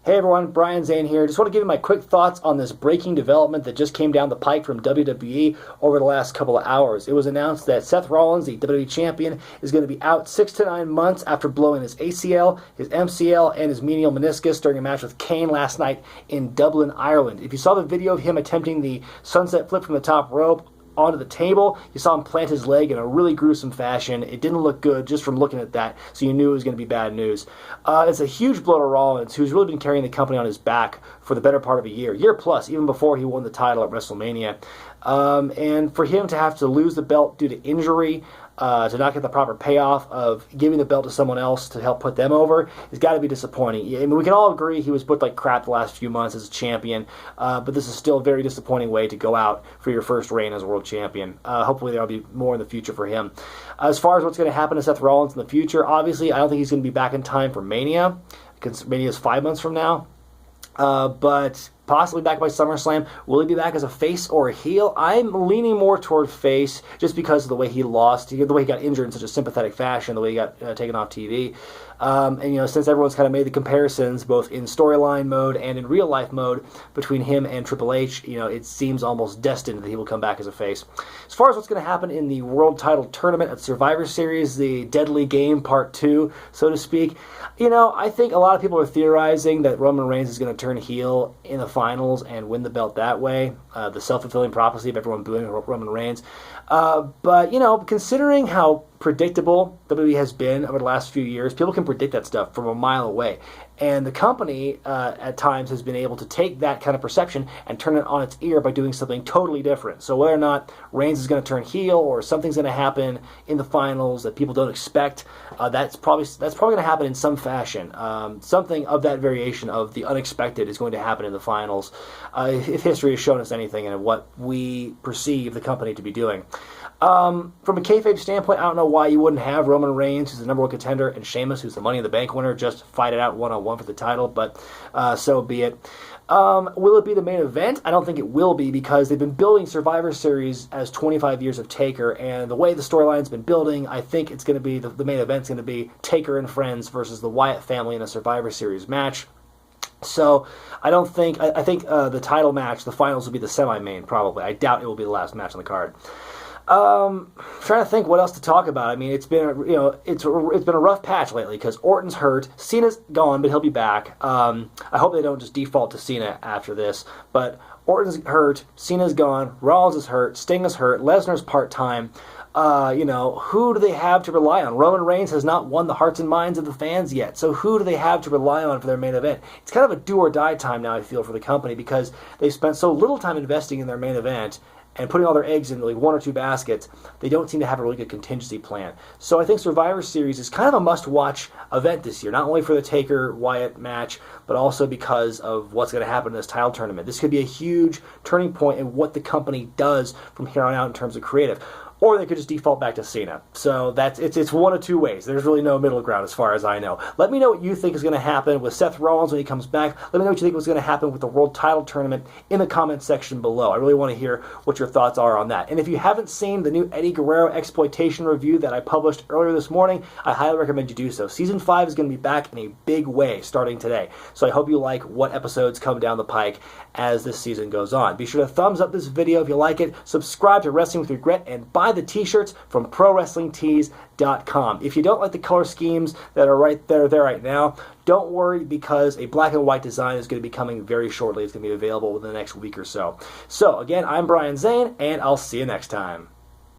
Hey everyone, Brian Zane here. Just want to give you my quick thoughts on this breaking development that just came down the pike from WWE over the last couple of hours. It was announced that Seth Rollins, the WWE Champion, is going to be out 6 to 9 months after blowing his ACL, his MCL, and his medial meniscus during a match with Kane last night in Dublin, Ireland. If you saw the video of him attempting the sunset flip from the top rope onto the table, you saw him plant his leg in a really gruesome fashion. It didn't look good just from looking at that, so you knew it was going to be bad news. It's a huge blow to Rollins, who's really been carrying the company on his back for the better part of a year plus, even before he won the title at WrestleMania. And for him to have to lose the belt due to injury, to not get the proper payoff of giving the belt to someone else to help put them over, has got to be disappointing. I mean, we can all agree he was booked like crap the last few months as a champion, but this is still a very disappointing way to go out for your first reign as world champion. Hopefully there will be more in the future for him. As far as what's going to happen to Seth Rollins in the future, obviously I don't think he's going to be back in time for Mania, because Mania is 5 months from now. But possibly back by SummerSlam. Will he be back as a face or a heel? I'm leaning more toward face just because of the way he lost, the way he got injured in such a sympathetic fashion, the way he got taken off TV. And, since everyone's kind of made the comparisons both in storyline mode and in real life mode between him and Triple H, it seems almost destined that he will come back as a face. As far as what's going to happen in the World Title Tournament at Survivor Series, the Deadly Game Part 2, so to speak, I think a lot of people are theorizing that Roman Reigns is going to turn heel in the finals and win the belt that way. The self-fulfilling prophecy of everyone booing Roman Reigns. But, considering how predictable WWE has been over the last few years, people can predict that stuff from a mile away. And the company, at times, has been able to take that kind of perception and turn it on its ear by doing something totally different. So whether or not Reigns is going to turn heel or something's going to happen in the finals that people don't expect, that's probably going to happen in some fashion. Something of that variation of the unexpected is going to happen in the finals, if history has shown us anything and what we perceive the company to be doing. From a kayfabe standpoint, I don't know why you wouldn't have Roman Reigns, who's the number one contender, and Sheamus, who's the Money in the Bank winner, just fight it out one-on-one for the title, but so be it. Will it be the main event? I don't think it will be, because they've been building Survivor Series as 25 years of Taker, and the way the storyline's been building, I think it's going to be, the main event's going to be Taker and friends versus the Wyatt family in a Survivor Series match. So I think the title match, the finals, will be the semi-main, probably. I doubt it will be the last match on the card. Trying to think what else to talk about. I mean, it's been it's been a rough patch lately because Orton's hurt, Cena's gone, but he'll be back. I hope they don't just default to Cena after this. But Orton's hurt, Cena's gone, Rollins is hurt, Sting is hurt, Lesnar's part-time. Who do they have to rely on? Roman Reigns has not won the hearts and minds of the fans yet, so who do they have to rely on for their main event? It's kind of a do-or-die time now, I feel, for the company, because they've spent so little time investing in their main event and putting all their eggs in like one or two baskets. They don't seem to have a really good contingency plan. So I think Survivor Series is kind of a must-watch event this year, not only for the Taker-Wyatt match, but also because of what's going to happen in this title tournament. This could be a huge turning point in what the company does from here on out in terms of creative. Or they could just default back to Cena. So it's one of two ways. There's really no middle ground as far as I know. Let me know what you think is going to happen with Seth Rollins when he comes back. Let me know what you think was going to happen with the World Title Tournament in the comments section below. I really want to hear what your thoughts are on that. And if you haven't seen the new Eddie Guerrero exploitation review that I published earlier this morning, I highly recommend you do so. Season 5 is going to be back in a big way starting today. So I hope you like what episodes come down the pike as this season goes on. Be sure to thumbs up this video if you like it, subscribe to Wrestling with Regret, and buy the t-shirts from ProWrestlingTees.com. If you don't like the color schemes that are right there right now, don't worry, because a black and white design is going to be coming very shortly. It's going to be available within the next week or so. So, again, I'm Brian Zane, and I'll see you next time.